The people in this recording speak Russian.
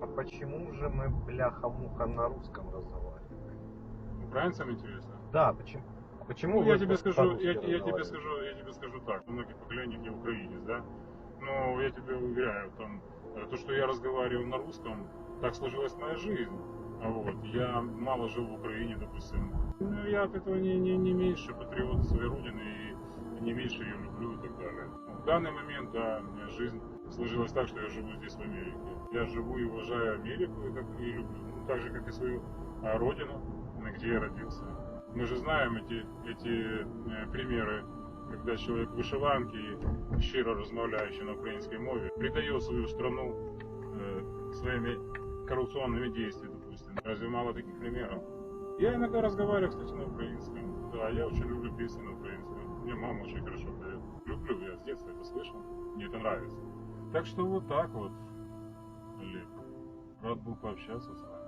А почему же мы, бляха-муха, на русском разговариваем? Украинцам интересно? Да, почему Ну, вы я тебе скажу, по-русски разговариваете? я тебе скажу так, на многих поколениях я украинец, да? Но я тебе уверяю, там, то, что я разговариваю на русском, так сложилась моя жизнь. Вот. Я мало жил в Украине, допустим. Но я от этого не меньше патриот своей родины и не меньше ее люблю и так далее. В данный момент, да, у меня жизнь сложилась так, что я живу здесь, в Америке. Я живу и уважаю Америку, и люблю. Ну, так же, как и свою родину, где я родился. Мы же знаем эти примеры, когда человек в вишиванці, щиро розмовляючи на українській мові, предає свою страну своими коррупционными действиями, допустим. Разве мало таких примеров? Я иногда разговариваю, кстати, на украинском. Да, я очень люблю песни на украинском. Мне мама очень хорошо поет. Люблю, я с детства это слышал. Мне это нравится. Так что вот так вот, Олег. Рад был пообщаться с вами.